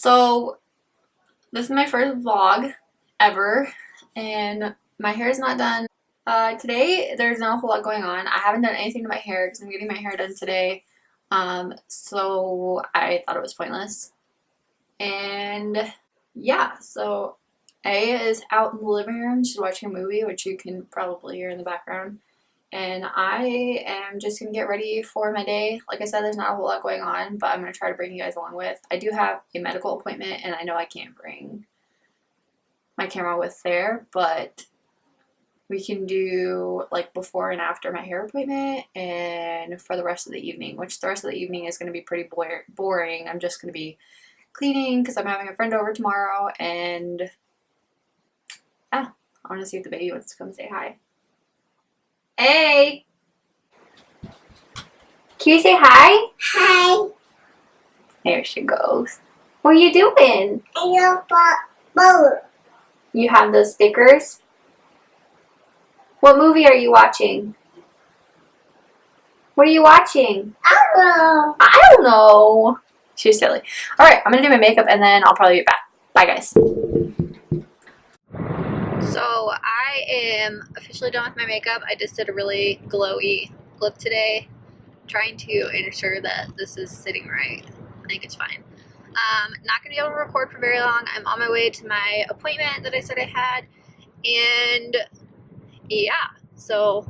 So this is my first vlog ever, and my hair is not done. Today there's not a whole lot going on. I haven't done anything to my hair because I'm getting my hair done today. So I thought it was pointless. And yeah, so A is out in the living room. She's watching a movie, which you can probably hear in the background. And I am just gonna get ready for my day. Like I said, there's not a whole lot going on, but I'm gonna try to bring you guys along with. I do have a medical appointment, and I know I can't bring my camera with there, but we can do like before and after my hair appointment and for the rest of the evening, which the rest of the evening is gonna be pretty boring. I'm just gonna be cleaning because I'm having a friend over tomorrow, and I want to see if the baby wants to come say hi. Hey! Can you say hi? Hi. There she goes. What are you doing? I love both. You have those stickers? What movie are you watching? What are you watching? Hello. I don't know. She's silly. Alright, I'm gonna do my makeup and then I'll probably be back. Bye, guys. So I am officially done with my makeup. I just did a really glowy look today, trying to ensure that this is sitting right. I think it's fine. Not gonna be able to record for very long. I'm on my way to my appointment that I said I had, and yeah, so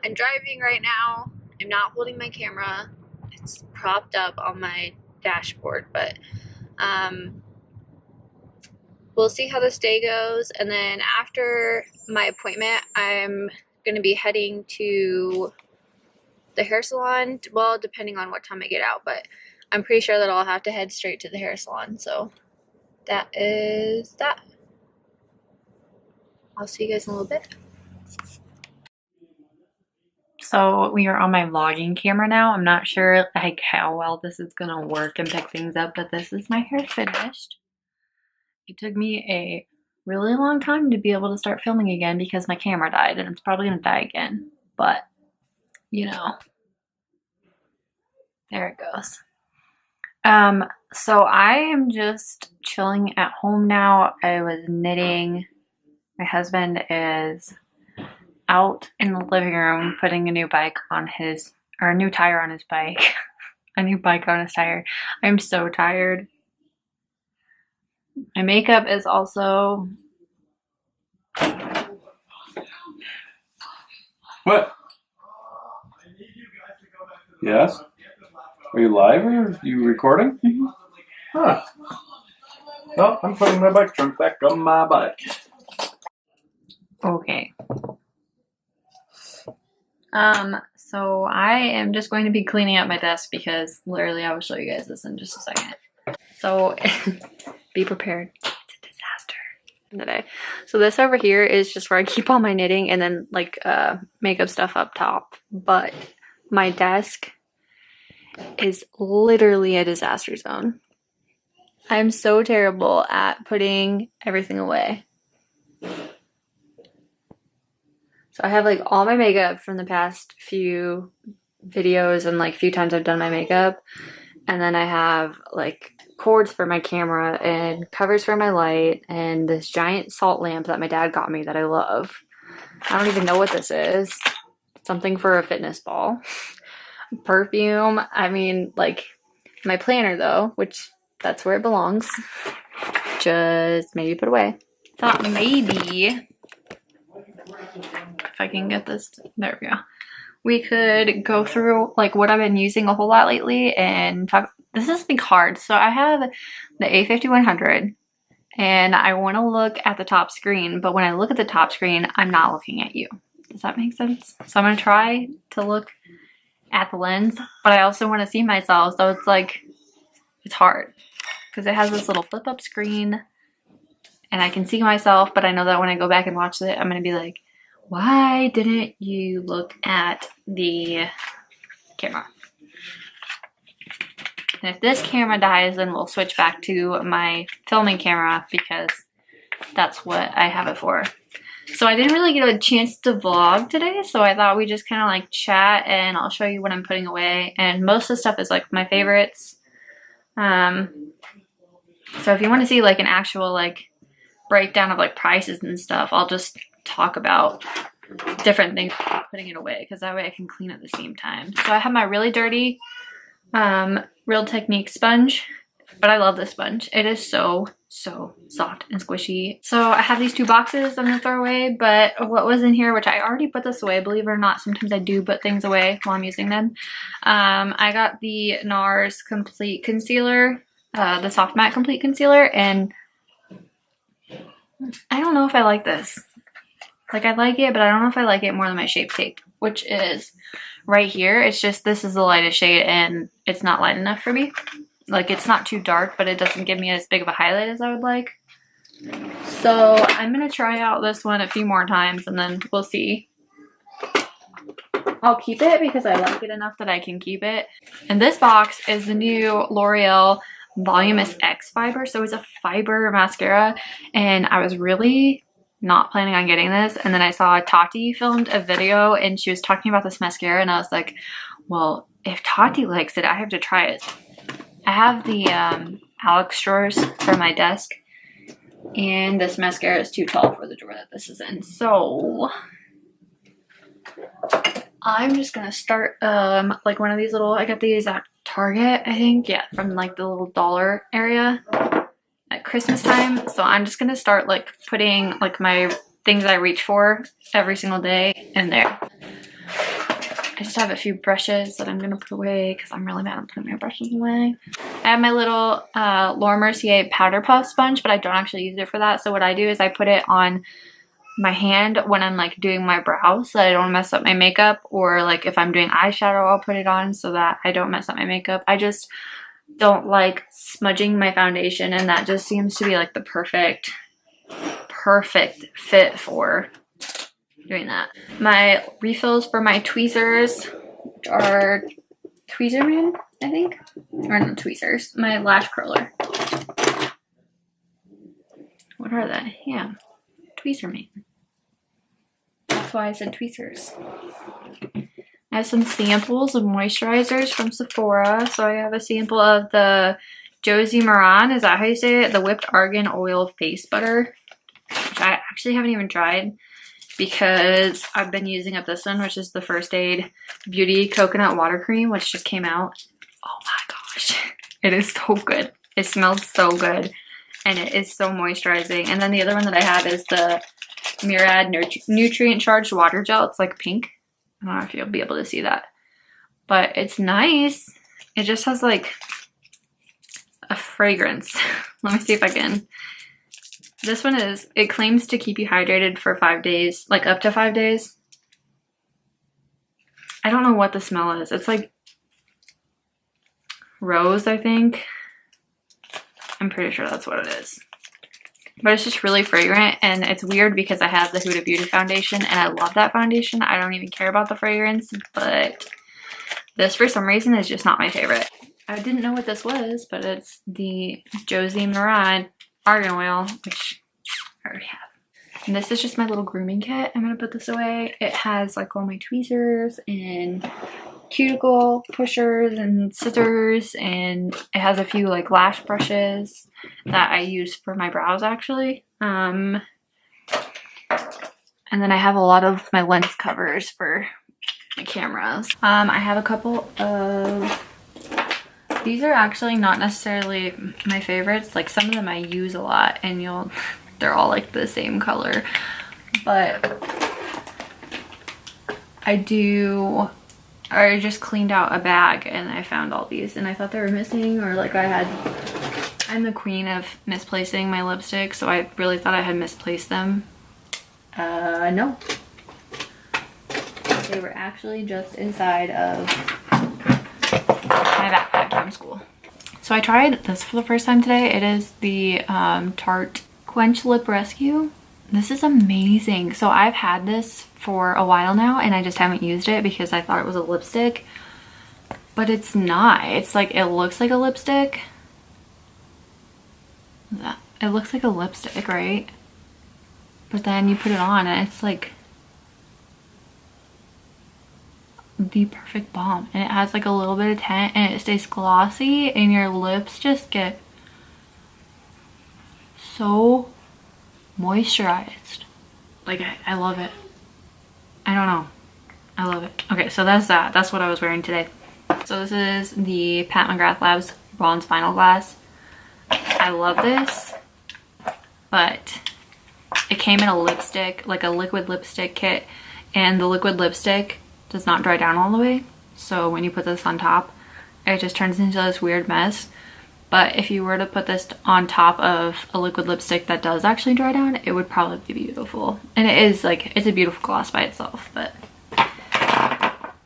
I'm driving right now. I'm not holding my camera. It's propped up on my dashboard, but we'll see how this day goes. And then after my appointment, I'm gonna be heading to the hair salon. Well, depending on what time I get out, but I'm pretty sure that I'll have to head straight to the hair salon. So that is that. I'll see you guys in a little bit. So we are on my vlogging camera now. I'm not sure like how well this is gonna work and pick things up, but this is my hair finished. It took me a really long time to be able to start filming again because my camera died, and it's probably gonna die again, but you know, there it goes. So I am just chilling at home now. I was knitting. My husband is out in the living room putting a new bike on his, or a new tire on his bike. A new bike on his tire. I'm so tired. My makeup is also... What? Yes? Are you live or are you recording? Mm-hmm. Huh. Well, I'm putting my bike trunk back on my bike. Okay. So I am just going to be cleaning up my desk because literally I will show you guys this in just a second. So be prepared. It's a disaster today. So this over here is just where I keep all my knitting and then like makeup stuff up top. But my desk is literally a disaster zone. I'm so terrible at putting everything away. So I have like all my makeup from the past few videos and like few times I've done my makeup. And then I have like cords for my camera and covers for my light and this giant salt lamp that my dad got me that I love. I don't even know what this is. Something for a fitness ball. Perfume. I mean, like my planner though, which that's where it belongs. Just maybe put away. Thought maybe if I can get this, there we go. We could go through like what I've been using a whole lot lately and talk. This is big hard. So I have the A5100 and I want to look at the top screen, but when I look at the top screen, I'm not looking at you. Does that make sense? So I'm going to try to look at the lens, but I also want to see myself. So it's like, it's hard because it has this little flip up screen and I can see myself, but I know that when I go back and watch it, I'm going to be like, why didn't you look at the camera? And if this camera dies, then we'll switch back to my filming camera because that's what I have it for. So I didn't really get a chance to vlog today, so I thought we just kind of like chat and I'll show you what I'm putting away. And most of the stuff is like my favorites. So if you want to see like an actual like breakdown of like prices and stuff, I'll just talk about different things, putting it away, because that way I can clean at the same time. So I have my really dirty Real Technique sponge, but I love this sponge. It is so soft and squishy. So I have these 2 boxes I'm gonna throw away, but what was in here, which I already put this away, believe it or not, sometimes I do put things away while I'm using them. I got the NARS Complete Concealer, the Soft Matte Complete Concealer, and I don't know if I like this. Like, I like it, but I don't know if I like it more than my Shape Tape, which is right here. It's just, this is the lightest shade, and it's not light enough for me. Like, it's not too dark, but it doesn't give me as big of a highlight as I would like. So I'm going to try out this one a few more times, and then we'll see. I'll keep it because I like it enough that I can keep it. And this box is the new L'Oreal Voluminous X Fiber. So it's a fiber mascara, and I was really not planning on getting this, and then I saw Tati filmed a video and she was talking about this mascara, and I was like, well, if Tati likes it, I have to try it. I have the Alex drawers for my desk, and this mascara is too tall for the drawer that this is in, so I'm just gonna start like one of these little, I got these at Target, I think, yeah, from like the little dollar area at Christmas time. So I'm just gonna start like putting like my things I reach for every single day in there. I just have a few brushes that I'm gonna put away because I'm really bad at putting my brushes away. I have my little Laura Mercier Powder Puff sponge, but I don't actually use it for that. So what I do is I put it on my hand when I'm like doing my brows so that I don't mess up my makeup, or like if I'm doing eyeshadow, I'll put it on so that I don't mess up my makeup. I just don't like smudging my foundation, and that just seems to be like the perfect fit for doing that. My refills for my tweezers, which are Tweezerman, I think, or no, tweezers. My lash curler. What are they? Yeah, Tweezerman. That's why I said tweezers. I have some samples of moisturizers from Sephora. So I have a sample of the Josie Maran, is that how you say it? The Whipped Argan Oil Face Butter, which I actually haven't even tried because I've been using up this one, which is the First Aid Beauty Coconut Water Cream, which just came out. Oh my gosh, it is so good. It smells so good, and it is so moisturizing. And then the other one that I have is the Murad Nutrient Charged Water Gel. It's like pink. I don't know if you'll be able to see that, but it's nice. It just has like a fragrance. Let me see if I can. This one is, it claims to keep you hydrated for 5 days, like up to 5 days. I don't know what the smell is. It's like rose, I think. I'm pretty sure that's what it is. But it's just really fragrant, and it's weird because I have the Huda Beauty foundation, and I love that foundation. I don't even care about the fragrance, but this for some reason is just not my favorite. I didn't know what this was, but it's the Josie Maran Argan Oil, which I already have. And this is just my little grooming kit. I'm going to put this away. It has like all my tweezers and cuticle pushers and scissors, and it has a few like lash brushes that I use for my brows actually. And then I have a lot of my lens covers for my cameras. I have a couple of, these are actually not necessarily my favorites. Like some of them I use a lot, and they're all like the same color, but I just cleaned out a bag and I found all these, and I thought they were missing, or like I'm the queen of misplacing my lipstick, so I really thought I had misplaced them. No. They were actually just inside of my backpack from school. So I tried this for the first time today. It is the Tarte Quench Lip Rescue. This is amazing. So I've had this for a while now, and I just haven't used it because I thought it was a lipstick, but it's not. It's like, it looks like a lipstick. It looks like a lipstick, right? But then you put it on and it's like the perfect balm, and it has like a little bit of tint, and it stays glossy, and your lips just get so moisturized. Like, I love it. I don't know. I love it. Okay, so that's that. That's what I was wearing today. So this is the Pat McGrath Labs Bronze Vinyl Glass. I love this, but it came in a lipstick, like a liquid lipstick kit, and the liquid lipstick does not dry down all the way. So when you put this on top, it just turns into this weird mess. But if you were to put this on top of a liquid lipstick that does actually dry down, it would probably be beautiful. And it is, like, it's a beautiful gloss by itself, but.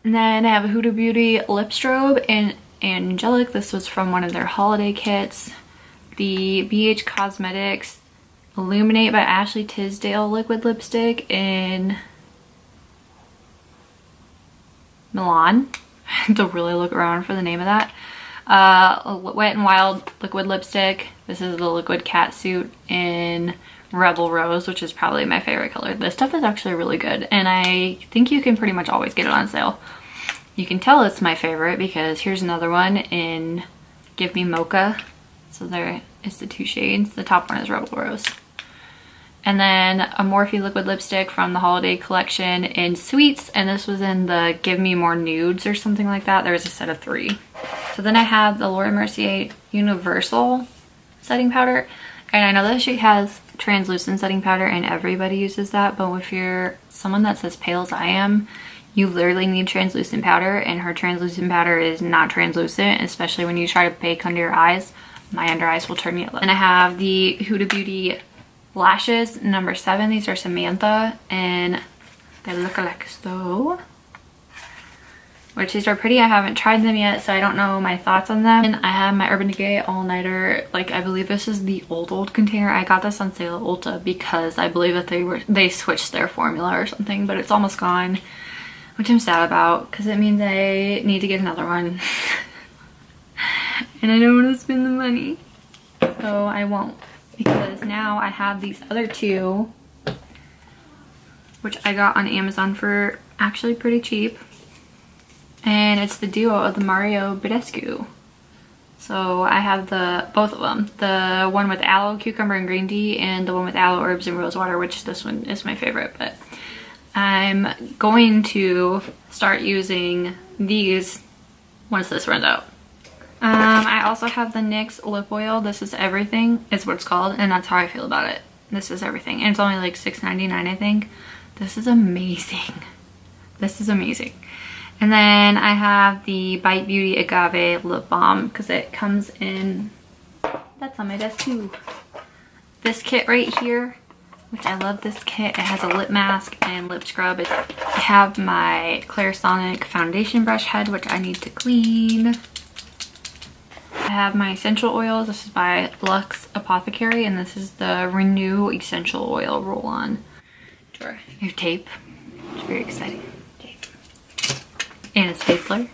And then I have a Huda Beauty lip strobe in Angelic. This was from one of their holiday kits. The BH Cosmetics Illuminate by Ashley Tisdale liquid lipstick in Milan. I have to really look around for the name of that. Wet n Wild liquid lipstick. This is the liquid catsuit in Rebel Rose, which is probably my favorite color. This stuff is actually really good, and I think you can pretty much always get it on sale. You can tell it's my favorite because here's another one in Give Me Mocha. So there is the two shades. The top one is Rebel Rose. And then a Morphe liquid lipstick from the holiday collection in Sweets, and this was in the Give Me More Nudes or something like that. There was a set of 3. So then I have the Laura Mercier Universal setting powder, and I know that she has translucent setting powder and everybody uses that, but if you're someone that's as pale as I am, you literally need translucent powder, and her translucent powder is not translucent, especially when you try to bake under your eyes. My under eyes will turn yellow. And I have the Huda Beauty lashes number 7. These are Samantha, and they look like so. Which these are pretty. I haven't tried them yet, so I don't know my thoughts on them. And I have my Urban Decay all-nighter. Like, I believe this is the old container. I got this on sale at Ulta because I believe that they switched their formula or something, but it's almost gone, which I'm sad about because it means I need to get another one. And I don't want to spend the money, so I won't, because now I have these other 2, which I got on Amazon for actually pretty cheap. And it's the duo of the Mario Badescu. So I have both of them. The one with aloe, cucumber, and green tea, and the one with aloe, herbs, and rose water, which this one is my favorite. But I'm going to start using these once this runs out. I also have the NYX lip oil. This is Everything is what it's called, and that's how I feel about it. This is Everything, and it's only like $6.99, I think. This is amazing. This is amazing. And then I have the Bite Beauty Agave Lip Balm because it comes in, that's on my desk too. This kit right here, which I love this kit. It has a lip mask and lip scrub. I have my Clarisonic foundation brush head, which I need to clean. I have my essential oils. This is by Luxe Apothecary, and this is the Renew Essential Oil Roll-On. Sure. Your tape. It's very exciting. Tape. And a stapler.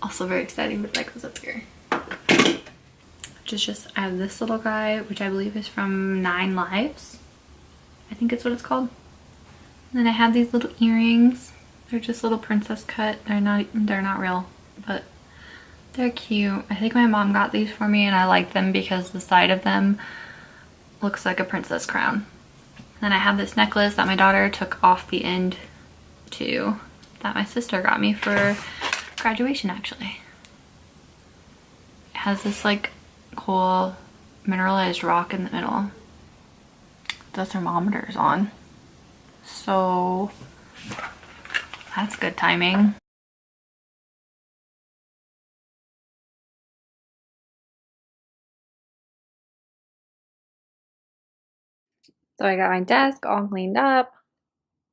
Also very exciting, but that goes up here. Which is just, I have this little guy, which I believe is from 9 Lives. I think it's what it's called. And then I have these little earrings. They're just little princess cut. They're not real, but they're cute. I think my mom got these for me, and I like them because the side of them looks like a princess crown. Then I have this necklace that my daughter took off the end too, that my sister got me for graduation actually. It has this like cool mineralized rock in the middle. The thermometer is on, so that's good timing. So I got my desk all cleaned up,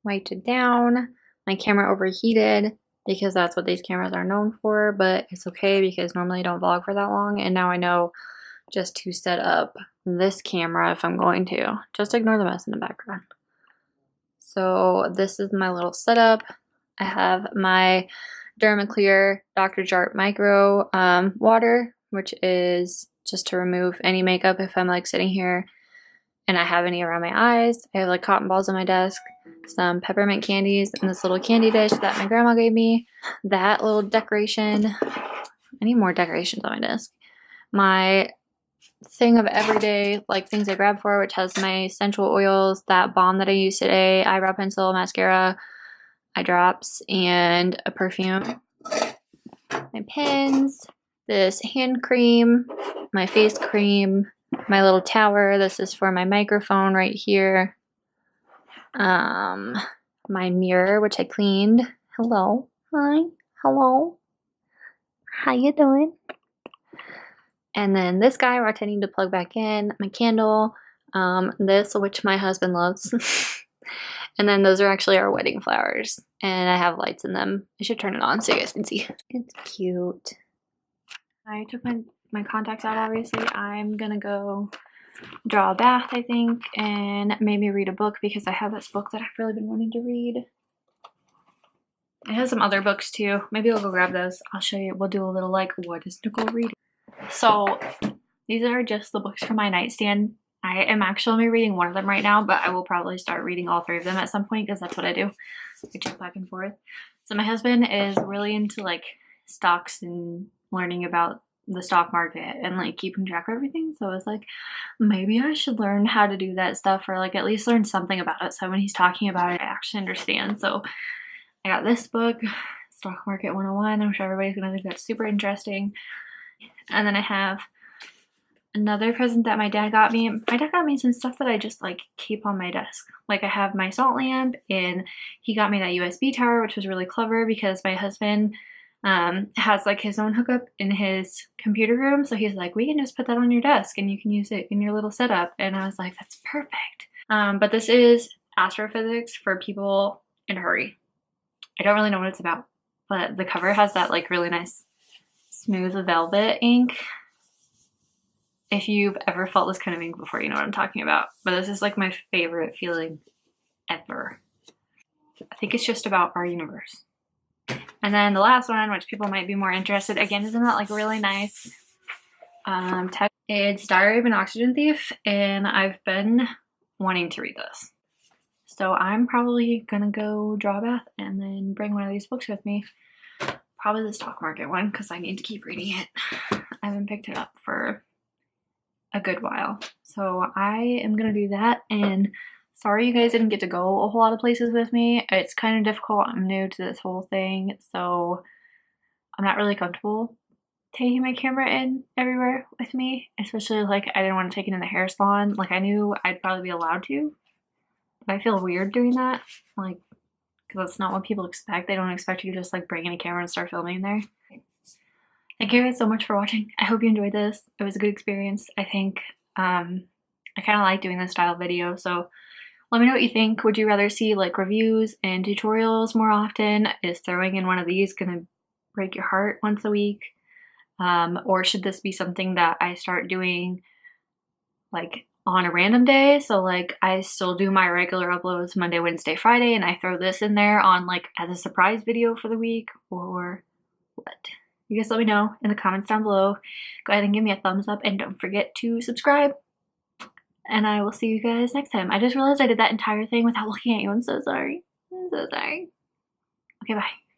wiped it down. My camera overheated because that's what these cameras are known for, but it's okay because normally I don't vlog for that long, and now I know just to set up this camera if I'm going to. Just ignore the mess in the background. So this is my little setup. I have my Dermaclear Dr. Jart Micro water, which is just to remove any makeup if I'm like sitting here and I have any around my eyes. I have like cotton balls on my desk, some peppermint candies, and this little candy dish that my grandma gave me. That little decoration. I need more decorations on my desk. My thing of everyday like things I grab for, which has my essential oils, that balm that I used today, eyebrow pencil, mascara, eye drops, and a perfume. My pins, this hand cream, my face cream, my little tower. This is for my microphone right here. My mirror, which I cleaned. Hello. Hi. Hello. How you doing? And then this guy, which I need to plug back in. My candle. This, which my husband loves. And then those are actually our wedding flowers. And I have lights in them. I should turn it on so you guys can see. It's cute. I took my contacts out, obviously. I'm gonna go draw a bath, I think, and maybe read a book because I have this book that I've really been wanting to read. I have some other books too. Maybe I'll go grab those. I'll show you. We'll do a little like, what is Nicole reading? So these are just the books for my nightstand. I am actually only reading one of them right now, but I will probably start reading all three of them at some point because that's what I do. I jump back and forth. So my husband is really into like stocks and learning about the stock market and like keeping track of everything. So I was like, maybe I should learn how to do that stuff, or like at least learn something about it. So when he's talking about it, I actually understand. So I got this book, Stock Market 101. I'm sure everybody's gonna think that's super interesting. And then I have another present that my dad got me. My dad got me some stuff that I just like keep on my desk. Like I have my salt lamp, and he got me that USB tower, which was really clever because my husband has like his own hookup in his computer room. So he's like, we can just put that on your desk and you can use it in your little setup. And I was like, that's perfect. But this is astrophysics for people in a hurry. I don't really know what it's about, but the cover has that like really nice smooth velvet ink. If you've ever felt this kind of ink before, you know what I'm talking about. But this is like my favorite feeling ever. I think it's just about our universe. And then the last one, which people might be more interested, again, isn't that like really nice text? It's Diary of an Oxygen Thief, and I've been wanting to read this. So I'm probably gonna go draw a bath and then bring one of these books with me. Probably the stock market one, because I need to keep reading it. I haven't picked it up for a good while. So I am gonna do that, and sorry you guys didn't get to go a whole lot of places with me. It's kind of difficult. I'm new to this whole thing, so I'm not really comfortable taking my camera in everywhere with me, especially like I didn't want to take it in the hair salon. Like I knew I'd probably be allowed to, but I feel weird doing that, like, because that's not what people expect. They don't expect you to just like bring in a camera and start filming in there. Thank you guys so much for watching. I hope you enjoyed this. It was a good experience. I think I kind of like doing this style of video, so let me know what you think. Would you rather see like reviews and tutorials more often? Is throwing in one of these gonna break your heart once a week? Or should this be something that I start doing like on a random day? So like I still do my regular uploads Monday, Wednesday, Friday, and I throw this in there on like as a surprise video for the week, or what? You guys let me know in the comments down below. Go ahead and give me a thumbs up, and don't forget to subscribe. And I will see you guys next time. I just realized I did that entire thing without looking at you. I'm so sorry. I'm so sorry. Okay, bye.